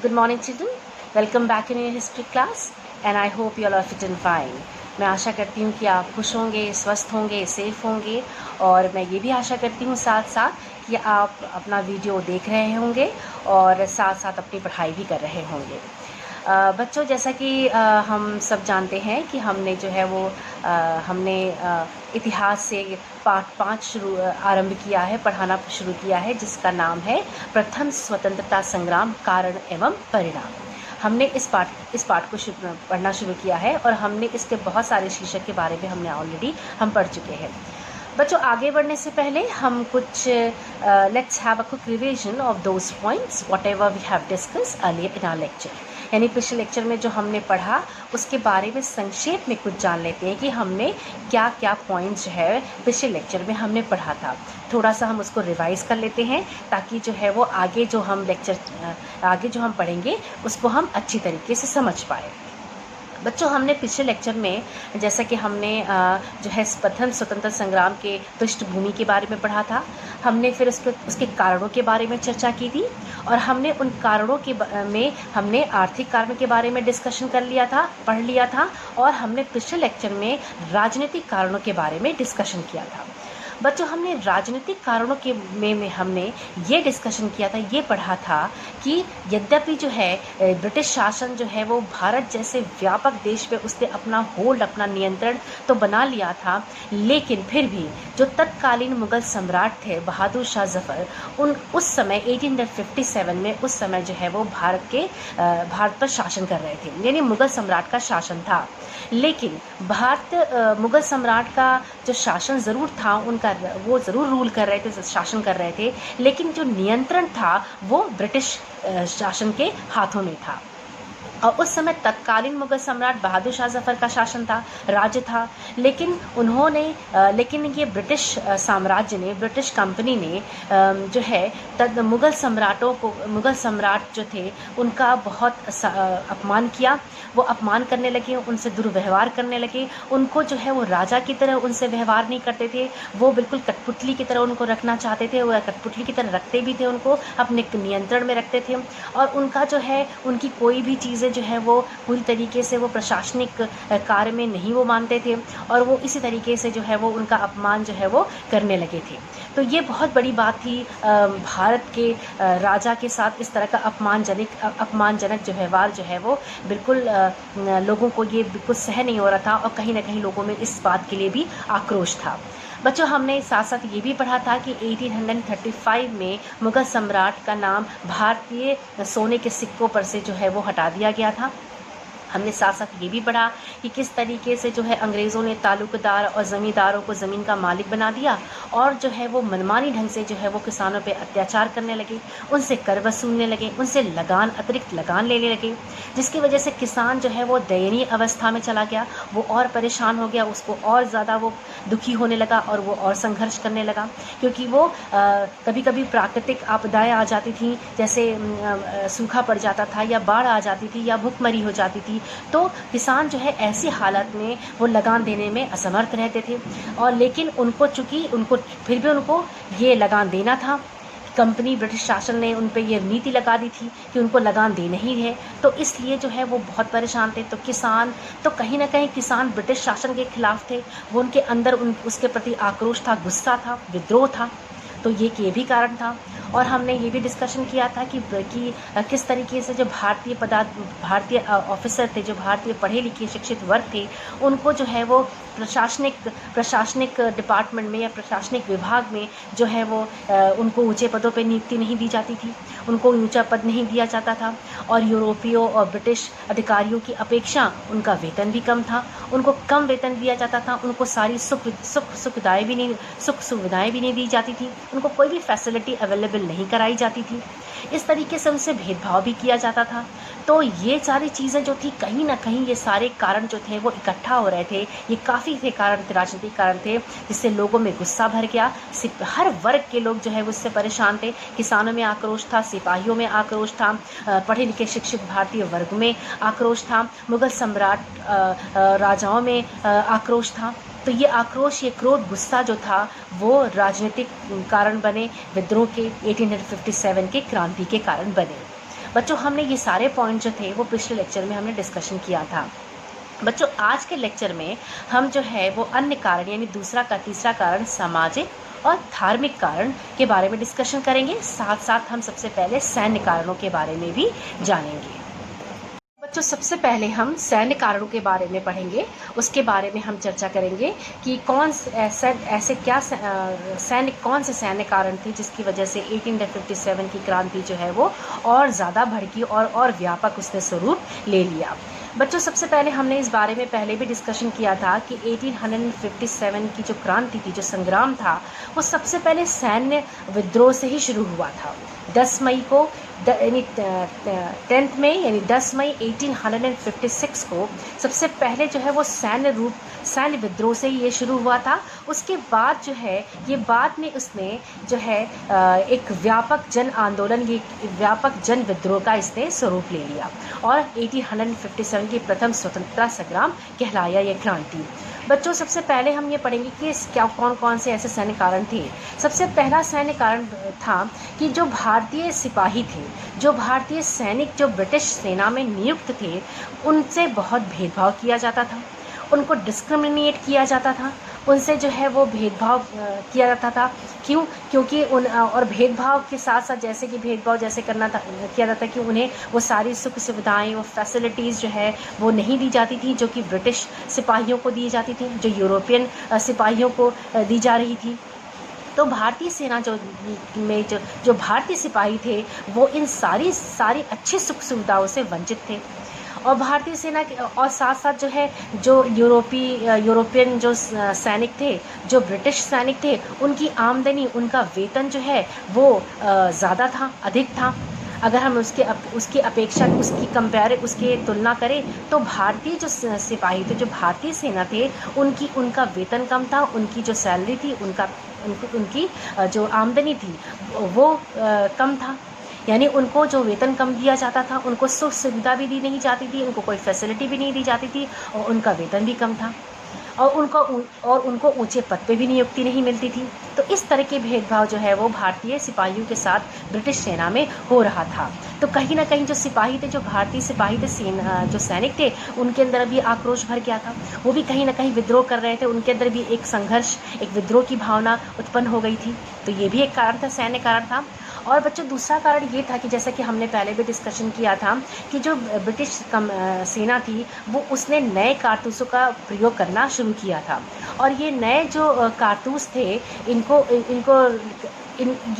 Good morning children, welcome back in your history class and I hope you all are fit and fine. मैं आशा करती हूँ कि आप खुश होंगे, स्वस्थ होंगे, सेफ होंगे और मैं ये भी आशा करती हूँ साथ साथ कि आप अपना वीडियो देख रहे होंगे और साथ साथ अपनी पढ़ाई भी कर रहे होंगे। बच्चों, जैसा कि हम सब जानते हैं कि हमने जो है वो हमने इतिहास से पाठ 5 आरंभ किया है, पढ़ाना शुरू किया है, जिसका नाम है प्रथम स्वतंत्रता संग्राम कारण एवं परिणाम। हमने इस पाठ को पढ़ना शुरू किया है और हमने इसके बहुत सारे शीर्षक के बारे में हमने ऑलरेडी पढ़ चुके हैं। बच्चों, आगे बढ़ने से पहले हम कुछ let's have a quick revision of those points whatever we have discussed earlier in our lecture. यानी पिछले लेक्चर में जो हमने पढ़ा उसके बारे में संक्षेप में कुछ जान लेते हैं कि हमने क्या क्या पॉइंट्स जो है पिछले लेक्चर में हमने पढ़ा था। थोड़ा सा हम उसको रिवाइज़ कर लेते हैं ताकि जो है वो आगे जो हम पढ़ेंगे उसको हम अच्छी तरीके से समझ पाए। बच्चों, हमने पिछले लेक्चर में जैसा कि हमने जो है प्रथम स्वतंत्रता संग्राम के पृष्ठभूमि के बारे में पढ़ा था, हमने फिर उसके कारणों के बारे में चर्चा की थी और हमने उन कारणों में हमने आर्थिक कारणों के बारे में डिस्कशन पढ़ लिया था और हमने पिछले लेक्चर में राजनीतिक कारणों के बारे में डिस्कशन किया था। बच्चों, हमने राजनीतिक कारणों के में हमने ये डिस्कशन किया था, ये पढ़ा था कि यद्यपि जो है ब्रिटिश शासन जो है वो भारत जैसे व्यापक देश पे उसने अपना होल्ड, अपना नियंत्रण तो बना लिया था, लेकिन फिर भी जो तत्कालीन मुगल सम्राट थे बहादुर शाह जफ़र, उस समय 1857 में उस समय जो है वो भारत पर शासन कर रहे थे। यानी मुगल सम्राट का शासन था, लेकिन मुगल सम्राट का जो शासन ज़रूर था, वो ज़रूर रूल कर रहे थे, शासन कर रहे थे, लेकिन जो नियंत्रण था वो ब्रिटिश शासन के हाथों में था। और उस समय तत्कालीन मुगल सम्राट बहादुर शाह जफ़र का शासन था, राज्य था, लेकिन ये ब्रिटिश साम्राज्य ने, ब्रिटिश कंपनी ने जो है मुगल सम्राट जो थे उनका बहुत अपमान किया। वो अपमान करने लगे, उनसे दुर्व्यवहार करने लगे, उनको जो है वो राजा की तरह उनसे व्यवहार नहीं करते थे, वो बिल्कुल कठपुतली की तरह उनको रखना चाहते थे, वो कठपुतली की तरह रखते भी थे, उनको अपने नियंत्रण में रखते थे और उनका जो है उनकी कोई भी चीज़ें जो है वो पूरी तरीके से वो प्रशासनिक कार्य में नहीं वो मानते थे और वो इसी तरीके से जो है वो उनका अपमान जो है वो करने लगे थे। तो ये बहुत बड़ी बात थी, भारत के राजा के साथ इस तरह का अपमानजनक जो व्यवहार जो है वो बिल्कुल लोगों को ये बिल्कुल सहन नहीं हो रहा था और कहीं ना कहीं लोगों में इस बात के लिए भी आक्रोश था। बच्चों, हमने साथ साथ ये भी पढ़ा था कि 1835 में मुगल सम्राट का नाम भारतीय सोने के सिक्कों पर से जो है वो हटा दिया गया था। हमने साथ साथ ये भी पढ़ा कि किस तरीके से जो है अंग्रेज़ों ने तालुकदार और ज़मींदारों को ज़मीन का मालिक बना दिया और जो है वो मनमानी ढंग से जो है वो किसानों पे अत्याचार करने लगे, उनसे कर वसूलने लगे, उनसे अतिरिक्त लगान लेने लगे, जिसकी वजह से किसान जो है वो दयनीय अवस्था में चला गया, वो और परेशान हो गया, उसको और ज़्यादा वो दुखी होने लगा और वो और संघर्ष करने लगा, क्योंकि वो कभी कभी प्राकृतिक आपदाएँ आ जाती थी, जैसे सूखा पड़ जाता था या बाढ़ आ जाती थी या भुखमरी हो जाती थी, तो किसान जो है ऐसी हालत में वो लगान देने में असमर्थ रहते थे और लेकिन उनको फिर भी उनको ये लगान देना था। कंपनी ब्रिटिश शासन ने उन पे ये नीति लगा दी थी कि उनको लगान देना ही है, तो इसलिए जो है वो बहुत परेशान थे। तो कहीं ना कहीं किसान ब्रिटिश शासन के खिलाफ थे, वो उनके अंदर उसके प्रति आक्रोश था, गुस्सा था, विद्रोह था, तो ये भी कारण था। और हमने ये भी डिस्कशन किया था कि किस तरीके से जो भारतीय ऑफिसर थे, जो भारतीय पढ़े लिखे शिक्षित वर्ग थे, उनको जो है वो प्रशासनिक डिपार्टमेंट में या प्रशासनिक विभाग में जो है वो उनको ऊंचे पदों पे नियुक्ति नहीं दी जाती थी, उनको ऊंचा पद नहीं दिया जाता था और यूरोपियों और ब्रिटिश अधिकारियों की अपेक्षा उनका वेतन भी कम था, उनको कम वेतन दिया जाता था, उनको सारी सुख सुविधाएं भी नहीं दी जाती थी, उनको कोई भी फैसिलिटी अवेलेबल नहीं कराई जाती थी, इस तरीके से उनसे भेदभाव भी किया जाता था। तो ये सारी चीज़ें जो थी, कहीं ना कहीं ये सारे कारण जो थे वो इकट्ठा हो रहे थे, ये काफ़ी थे कारण थे, राजनीतिक कारण थे, जिससे लोगों में गुस्सा भर गया। हर वर्ग के लोग जो है उससे परेशान थे, किसानों में आक्रोश था, सिपाहियों में आक्रोश था, पढ़े लिखे शिक्षित भारतीय वर्ग में आक्रोश था, मुगल सम्राट राजाओं में आक्रोश था। तो ये आक्रोश, ये क्रोध, गुस्सा जो था वो राजनीतिक कारण बने, विद्रोह के 1857 के क्रांति के कारण बने। बच्चों हमने ये सारे पॉइंट जो थे वो पिछले लेक्चर में हमने डिस्कशन किया था। बच्चों आज के लेक्चर में हम जो है वो अन्य कारण यानी दूसरा का तीसरा कारण सामाजिक और धार्मिक कारण के बारे में डिस्कशन करेंगे। साथ साथ हम सबसे पहले सैन्य कारणों के बारे में भी जानेंगे। बच्चों सबसे पहले हम सैन्य कारणों के बारे में पढ़ेंगे, उसके बारे में हम चर्चा करेंगे कि कौन ऐसे क्या कौन से सैन्य कारण थे जिसकी वजह से 1857 की क्रांति जो है वो और ज़्यादा भड़की और व्यापक उसने स्वरूप ले लिया। बच्चों सबसे पहले हमने इस बारे में पहले भी डिस्कशन किया था कि 1857 की जो क्रांति थी, जो संग्राम था, वो सबसे पहले सैन्य विद्रोह से ही शुरू हुआ था। 10 मई को यानी 10 मई यानी 10 मई 1856 को सबसे पहले जो है वो सैन्य विद्रोह से ही ये शुरू हुआ था। उसके बाद जो है ये बाद में उसने जो है एक व्यापक जन आंदोलन, ये व्यापक जन विद्रोह का इसने स्वरूप ले लिया और 1857 की प्रथम स्वतंत्रता संग्राम कहलाया ये क्रांति। बच्चों सबसे पहले हम ये पढ़ेंगे कि क्या कौन कौन से ऐसे सैन्य कारण थे। सबसे पहला सैन्य कारण था कि जो भारतीय सिपाही थे, जो भारतीय सैनिक जो ब्रिटिश सेना में नियुक्त थे, उनसे बहुत भेदभाव किया जाता था, उनको डिस्क्रिमिनेट किया जाता था, उनसे जो है वो भेदभाव किया जाता था। क्यों? क्योंकि और भेदभाव के साथ साथ जैसे कि भेदभाव जैसे किया जाता कि उन्हें वो सारी सुख सुविधाएं, वो फैसिलिटीज़ जो है वो नहीं दी जाती थी जो कि ब्रिटिश सिपाहियों को दी जाती थी, जो यूरोपियन सिपाहियों को दी जा रही थी। तो भारतीय सेना जो भारतीय सिपाही थे वो इन सारी अच्छी सुख सुविधाओं से वंचित थे। और भारतीय सेना के और साथ साथ जो है जो यूरोपियन जो सैनिक थे, जो ब्रिटिश सैनिक थे, उनकी आमदनी, उनका वेतन जो है वो ज़्यादा था, अधिक था। अगर हम उसकी अपेक्षा उसकी तुलना करें तो भारतीय जो सिपाही थे, जो भारतीय सेना थे, उनका वेतन कम था, उनकी जो सैलरी थी, उनकी जो आमदनी थी वो कम था। यानी उनको जो वेतन कम दिया जाता था, उनको सुख सुविधा भी दी नहीं जाती थी, उनको कोई फैसिलिटी भी नहीं दी जाती थी और उनका वेतन भी कम था और उनको ऊंचे पद पे भी नियुक्ति नहीं मिलती थी। तो इस तरह के भेदभाव जो है वो भारतीय सिपाहियों के साथ ब्रिटिश सेना में हो रहा था। तो कहीं ना कहीं जो सिपाही थे, जो भारतीय सिपाही थे, जो सैनिक थे, उनके अंदर भी आक्रोश भर गया था। वो भी कहीं ना कहीं विद्रोह कर रहे थे, उनके अंदर भी एक संघर्ष, एक विद्रोह की भावना उत्पन्न हो गई थी। तो ये भी एक कारण था, सैन्य कारण था। और बच्चों दूसरा कारण ये था कि जैसा कि हमने पहले भी डिस्कशन किया था कि जो ब्रिटिश सेना थी वो उसने नए कारतूसों का प्रयोग करना शुरू किया था। और ये नए जो कारतूस थे, ये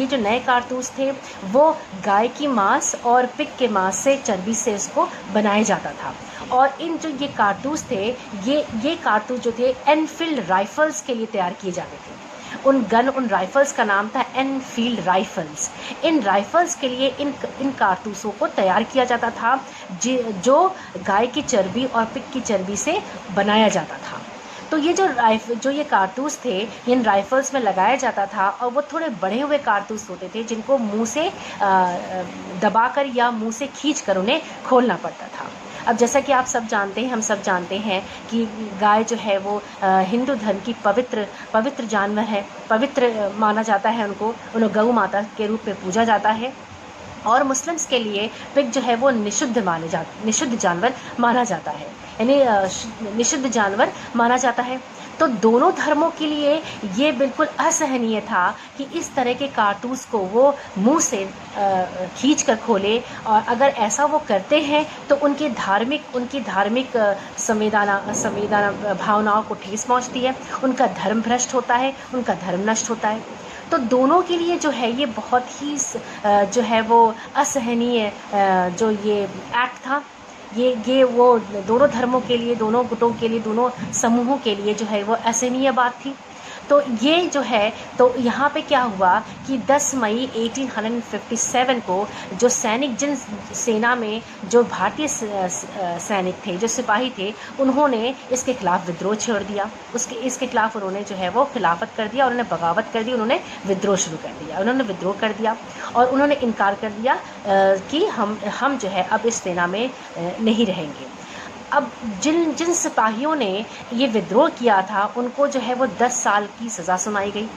जो नए कारतूस थे वो गाय की मांस और पिग के मांस से, चर्बी से इसको बनाया जाता था। और जो ये कारतूस थे, ये कारतूस जो थे एनफील्ड राइफल्स के लिए तैयार किए जाते थे। उन राइफल्स का नाम था एनफील्ड राइफल्स। इन राइफल्स के लिए इन कारतूसों को तैयार किया जाता था जो गाय की चर्बी और पिग की चर्बी से बनाया जाता था। तो ये जो ये कारतूस थे, इन राइफल्स में लगाया जाता था और वो थोड़े बढ़े हुए कारतूस होते थे जिनको मुंह से दबाकर या मुंह से खींचकर उन्हें खोलना पड़ता था। अब जैसा कि आप सब जानते हैं, हम सब जानते हैं कि गाय जो है वो हिंदू धर्म की पवित्र जानवर है, पवित्र माना जाता है उन्हें गौ माता के रूप में पूजा जाता है। और मुस्लिम्स के लिए पिग जो है वो निषिद्ध जानवर माना जाता है, यानी निषिद्ध जानवर माना जाता है। तो दोनों धर्मों के लिए ये बिल्कुल असहनीय था कि इस तरह के कारतूस को वो मुंह से खींच कर खोले। और अगर ऐसा वो करते हैं तो उनकी धार्मिक संवेदना भावनाओं को ठेस पहुंचती है, उनका धर्म भ्रष्ट होता है, उनका धर्म नष्ट होता है। तो दोनों के लिए जो है ये बहुत ही जो है वो असहनीय जो ये एक्ट था, ये वो दोनों धर्मों के लिए, दोनों गुटों के लिए, दोनों समूहों के लिए जो है वो असहनीय बात थी। तो ये जो है, तो यहाँ पे क्या हुआ कि 10 मई 1857 को जो सैनिक, जिन सेना में जो भारतीय सैनिक थे, जो सिपाही थे, उन्होंने इसके खिलाफ विद्रोह छेड़ दिया। इसके खिलाफ उन्होंने जो है वो खिलाफत कर दिया, उन्होंने बगावत कर दी, उन्होंने विद्रोह शुरू कर दिया, उन्होंने विद्रोह कर दिया और उन्होंने इनकार कर दिया कि हम जो है अब इस सेना में नहीं रहेंगे। अब जिन सिपाहियों ने ये विद्रोह किया था उनको जो है वो 10 साल की सज़ा सुनाई गई।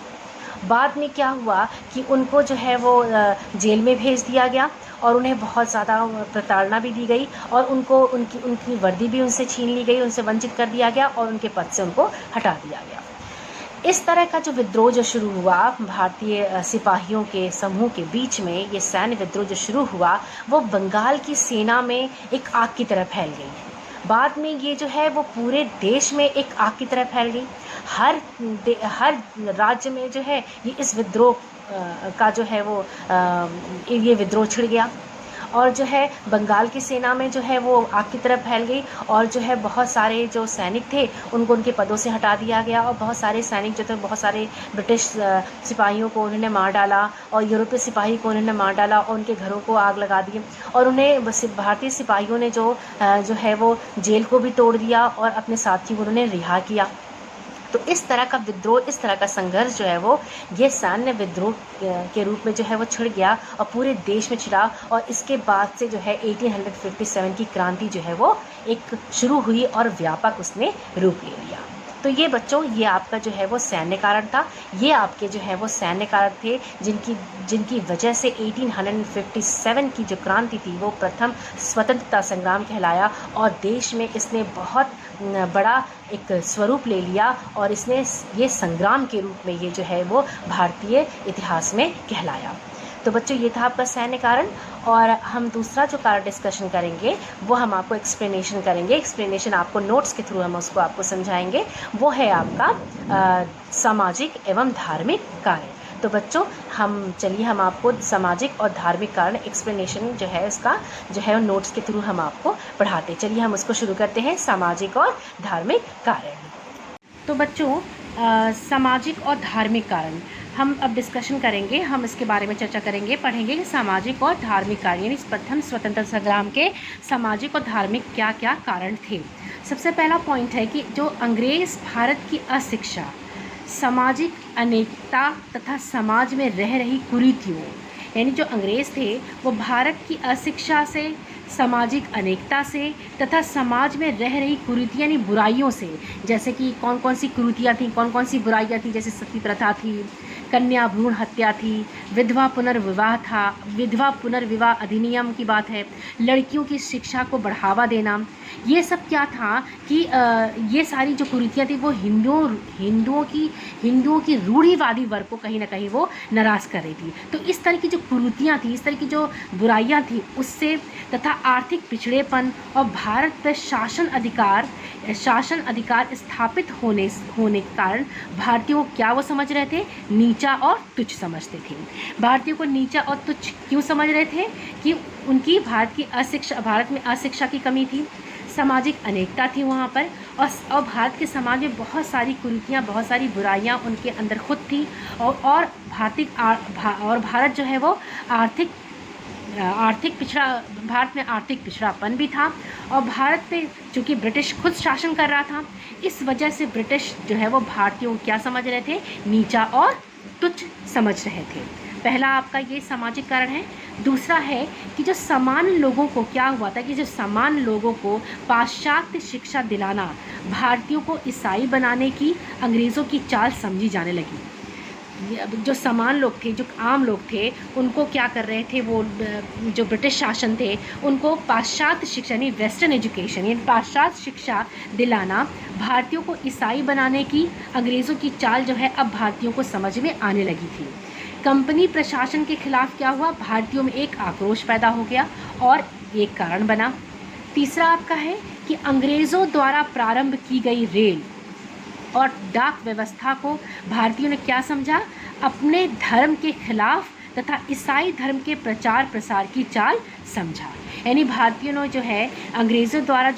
बाद में क्या हुआ कि उनको जो है वो जेल में भेज दिया गया और उन्हें बहुत ज़्यादा प्रताड़ना भी दी गई और उनको उनकी वर्दी भी उनसे छीन ली गई, उनसे वंचित कर दिया गया और उनके पद से उनको हटा दिया गया। इस तरह का जो विद्रोह जो शुरू हुआ भारतीय सिपाहियों के समूह के बीच में, ये सैन्य विद्रोह जो शुरू हुआ वो बंगाल की सेना में एक आग की तरह फैल गई। बाद में ये जो है वो पूरे देश में एक आग की तरह फैल गई। हर राज्य में जो है ये इस विद्रोह का जो है वो ये विद्रोह छिड़ गया और जो है बंगाल की सेना में जो है वो आग की तरफ फैल गई और जो है बहुत सारे जो सैनिक थे उनको उनके पदों से हटा दिया गया और बहुत सारे सैनिक जो थे, बहुत सारे ब्रिटिश सिपाहियों को उन्होंने मार डाला और यूरोपीय सिपाही को उन्होंने मार डाला और उनके घरों को आग लगा दी और उन्हें भारतीय सिपाहियों ने जो है वो जेल को भी तोड़ दिया और अपने साथियों को उन्होंने रिहा किया। तो इस तरह का विद्रोह, इस तरह का संघर्ष जो है वो ये सैन्य विद्रोह के रूप में जो है वो छिड़ गया और पूरे देश में छिड़ा और इसके बाद से जो है 1857 की क्रांति जो है वो एक शुरू हुई और व्यापक उसने रूप ले लिया। तो ये बच्चों, ये आपका जो है वो सैन्य कारण था, ये आपके जो है वो सैन्य कारण थे जिनकी वजह से 1857 की जो क्रांति थी वो प्रथम स्वतंत्रता संग्राम कहलाया और देश में इसने बहुत बड़ा एक स्वरूप ले लिया और इसने ये संग्राम के रूप में ये जो है वो भारतीय इतिहास में कहलाया। तो बच्चों ये था आपका सैन्य कारण और हम दूसरा जो कारण डिस्कशन करेंगे वो हम आपको एक्सप्लेनेशन करेंगे। एक्सप्लेनेशन आपको नोट्स के थ्रू हम उसको आपको समझाएंगे। वो है आपका सामाजिक एवं धार्मिक कारण। तो बच्चों चलिए हम आपको सामाजिक और धार्मिक कारण एक्सप्लेनेशन जो है इसका जो है नोट्स के थ्रू हम आपको पढ़ाते। चलिए हम उसको शुरू करते हैं, सामाजिक और धार्मिक कारण। तो बच्चों सामाजिक और धार्मिक कारण हम अब डिस्कशन करेंगे, हम इसके बारे में चर्चा करेंगे, पढ़ेंगे कि सामाजिक और धार्मिक कारण यानी प्रथम स्वतंत्रता संग्राम के सामाजिक और धार्मिक क्या क्या कारण थे। सबसे पहला पॉइंट है कि जो अंग्रेज़ भारत की अशिक्षा, सामाजिक अनेकता तथा समाज में रह रही कुरीतियों, यानी जो अंग्रेज़ थे वो भारत की अशिक्षा से, सामाजिक अनेकता से तथा समाज में रह रही कुरीतियाँ यानी बुराइयों से, जैसे कि कौन कौन सी कुरीतियाँ थी, कौन कौन सी बुराइयाँ थी, जैसे सती प्रथा थी, कन्या भ्रूण हत्या थी, विधवा पुनर्विवाह था, विधवा पुनर्विवाह अधिनियम की बात है, लड़कियों की शिक्षा को बढ़ावा देना, ये सब क्या था कि ये सारी जो कुरीतियाँ थी वो हिंदुओं की रूढ़िवादी वर्ग को कहीं ना कहीं वो नाराज़ कर रही थी। तो इस तरह की जो कुरीतियाँ थी, इस तरह की जो बुराइयाँ थी उससे तथा आर्थिक पिछड़ेपन और भारत पर शासन अधिकार स्थापित होने के कारण भारतीयों को क्या वो समझ रहे थे, नीचा और तुच्छ समझते थे। भारतीयों को नीचा और तुच्छ क्यों समझ रहे थे कि उनकी भारत में अशिक्षा की कमी थी, सामाजिक अनेकता थी वहाँ पर और भारत के समाज में बहुत सारी कुरीतियाँ, बहुत सारी बुराइयाँ उनके अंदर खुद थी और भारत जो है वो भारत में आर्थिक पिछड़ापन भी था और भारत पे चूँकि ब्रिटिश खुद शासन कर रहा था, इस वजह से ब्रिटिश जो है वो भारतीयों को क्या समझ रहे थे, नीचा और तुच्छ समझ रहे थे। पहला आपका ये सामाजिक कारण है। दूसरा है कि जो समान लोगों को क्या हुआ था कि जो समान लोगों को पाश्चात्य शिक्षा दिलाना, भारतीयों को ईसाई बनाने की अंग्रेज़ों की चाल समझी जाने लगी। जो समान लोग थे, जो आम लोग थे, उनको क्या कर रहे थे, वो जो ब्रिटिश शासन थे उनको पाश्चात्य शिक्षा यानी वेस्टर्न एजुकेशन यानी पाश्चात्य शिक्षा दिलाना, भारतीयों को ईसाई बनाने की अंग्रेज़ों की चाल जो है अब भारतीयों को समझ में आने लगी थी। कंपनी प्रशासन के खिलाफ क्या हुआ, भारतीयों में एक आक्रोश पैदा हो गया और एक कारण बना। तीसरा आपका है कि अंग्रेज़ों द्वारा प्रारंभ की गई रेल और डाक व्यवस्था को भारतीयों ने क्या समझा, अपने धर्म के खिलाफ तथा ईसाई धर्म के प्रचार प्रसार की चाल समझा। यानी भारतीयों ने जो है अंग्रेज़ों द्वारा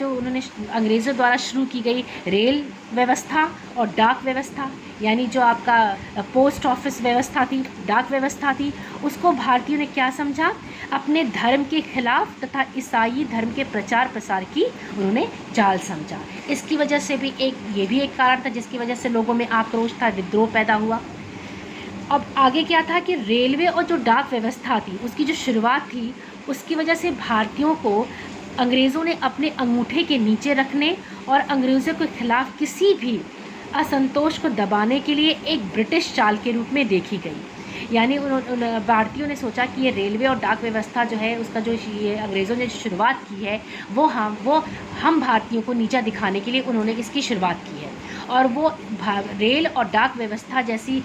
शुरू की गई रेल व्यवस्था और डाक व्यवस्था, यानी जो आपका पोस्ट ऑफिस व्यवस्था थी, डाक व्यवस्था थी, उसको भारतीयों ने क्या समझा, अपने धर्म के खिलाफ तथा ईसाई धर्म के प्रचार प्रसार की उन्होंने चाल समझा। इसकी वजह से भी ये भी एक कारण था जिसकी वजह से लोगों में आक्रोश था, विद्रोह पैदा हुआ। अब आगे क्या था कि रेलवे और जो डाक व्यवस्था थी उसकी जो शुरुआत थी उसकी वजह से भारतीयों को अंग्रेज़ों ने अपने अंगूठे के नीचे रखने और अंग्रेज़ों के खिलाफ किसी भी असंतोष को दबाने के लिए एक ब्रिटिश चाल के रूप में देखी गई। यानी भारतीयों ने सोचा कि ये रेलवे और डाक व्यवस्था जो है उसका जो ये अंग्रेज़ों ने शुरुआत की है वो हम भारतीयों को नीचा दिखाने के लिए उन्होंने इसकी शुरुआत की है। और वो रेल और डाक व्यवस्था जैसी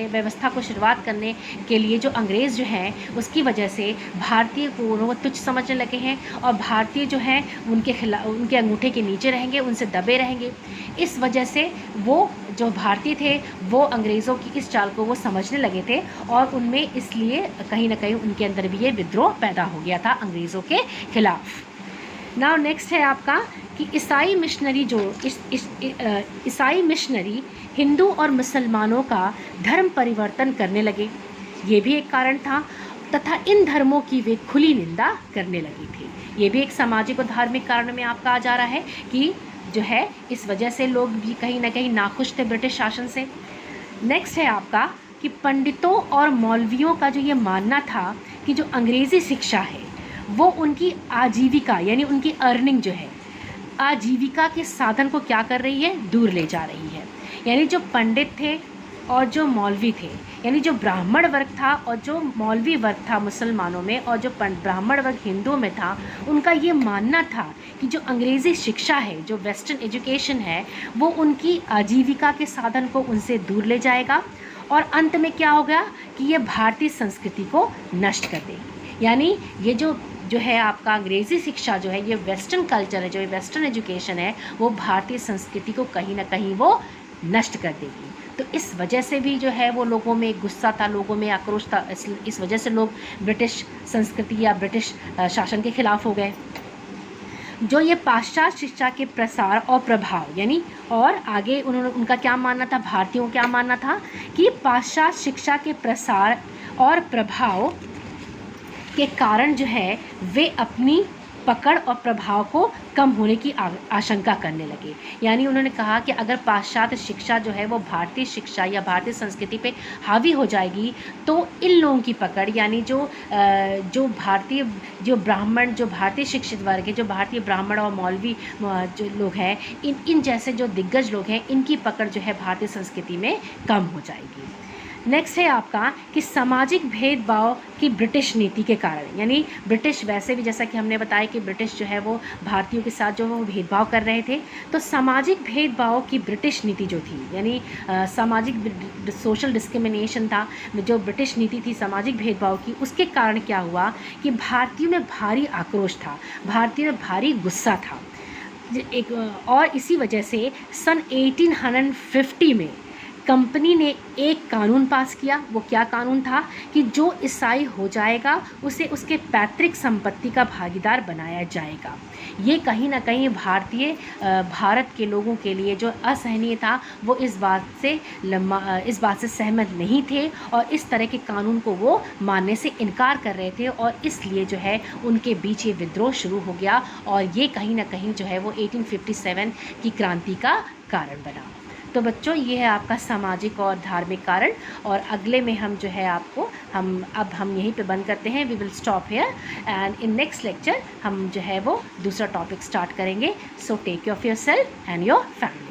व्यवस्था को शुरुआत करने के लिए जो अंग्रेज़ जो हैं उसकी वजह से भारतीय को वो तुच्छ समझने लगे हैं और भारतीय जो हैं उनके अंगूठे के नीचे रहेंगे, उनसे दबे रहेंगे। इस वजह से वो जो भारतीय थे वो अंग्रेज़ों की इस चाल को वो समझने लगे थे और उनमें इसलिए कहीं ना कहीं उनके अंदर भी ये विद्रोह पैदा हो गया था अंग्रेज़ों के खिलाफ। नाउ नेक्स्ट है आपका कि ईसाई मिशनरी ईसाई मिशनरी हिंदू और मुसलमानों का धर्म परिवर्तन करने लगे, ये भी एक कारण था, तथा इन धर्मों की वे खुली निंदा करने लगी थी। ये भी एक सामाजिक और धार्मिक कारण में आपका आ जा रहा है कि जो है इस वजह से लोग भी कहीं ना कहीं नाखुश थे ब्रिटिश शासन से। नेक्स्ट है आपका कि पंडितों और मौलवियों का जो ये मानना था कि जो अंग्रेज़ी शिक्षा है वो उनकी आजीविका यानी उनकी अर्निंग जो है आजीविका के साधन को क्या कर रही है, दूर ले जा रही है। यानी जो पंडित थे और जो मौलवी थे, यानी जो ब्राह्मण वर्ग था और जो मौलवी वर्ग था मुसलमानों में और जो ब्राह्मण वर्ग हिंदुओं में था, उनका ये मानना था कि जो अंग्रेज़ी शिक्षा है, जो वेस्टर्न एजुकेशन है, वो उनकी आजीविका के साधन को उनसे दूर ले जाएगा और अंत में क्या होगा कि ये भारतीय संस्कृति को नष्ट कर देगी। यानी ये जो है आपका अंग्रेज़ी शिक्षा जो है, ये वेस्टर्न कल्चर है, जो वेस्टर्न एजुकेशन है, वो भारतीय संस्कृति को कहीं ना कहीं वो नष्ट कर देगी। तो इस वजह से भी जो है वो लोगों में गुस्सा था, लोगों में आक्रोश था। इस वजह से लोग ब्रिटिश संस्कृति या ब्रिटिश शासन के खिलाफ हो गए। जो ये पाश्चात्य शिक्षा के प्रसार और प्रभाव यानी और आगे उनका क्या मानना था, भारतीयों को क्या मानना था कि पाश्चात्य शिक्षा के प्रसार और प्रभाव के कारण जो है वे अपनी पकड़ और प्रभाव को कम होने की आशंका करने लगे। यानी उन्होंने कहा कि अगर पाश्चात्य शिक्षा जो है वो भारतीय शिक्षा या भारतीय संस्कृति पे हावी हो जाएगी तो इन लोगों की पकड़ यानी जो ब्राह्मण जो भारतीय शिक्षित वर्ग है, जो भारतीय ब्राह्मण और मौलवी जो लोग हैं, इन जैसे जो दिग्गज लोग हैं, इनकी पकड़ जो है भारतीय संस्कृति में कम हो जाएगी। नेक्स्ट है आपका कि सामाजिक भेदभाव की ब्रिटिश नीति के कारण, यानी ब्रिटिश वैसे भी जैसा कि हमने बताया कि ब्रिटिश जो है वो भारतीयों के साथ जो वो भेदभाव कर रहे थे, तो सामाजिक भेदभाव की ब्रिटिश नीति जो थी यानी सामाजिक सोशल डिस्क्रिमिनेशन था, जो ब्रिटिश नीति थी सामाजिक भेदभाव की, उसके कारण क्या हुआ कि भारतीयों में भारी आक्रोश था, भारतीयों में भारी गुस्सा था और इसी वजह से सन 1850 में कंपनी ने एक कानून पास किया। वो क्या कानून था कि जो ईसाई हो जाएगा उसे उसके पैतृक संपत्ति का भागीदार बनाया जाएगा। ये कहीं ना कहीं भारत के लोगों के लिए जो असहनीय था, वो इस बात से सहमत नहीं थे और इस तरह के कानून को वो मानने से इनकार कर रहे थे और इसलिए जो है उनके बीच ये विद्रोह शुरू हो गया और ये कहीं ना कहीं जो है वो 1857 की क्रांति का कारण बना। तो बच्चों ये है आपका सामाजिक और धार्मिक कारण और अगले में हम जो है आपको हम यहीं पे बंद करते हैं। We will stop here and in next lecture हम जो है वो दूसरा टॉपिक स्टार्ट करेंगे। So take care of yourself and your family.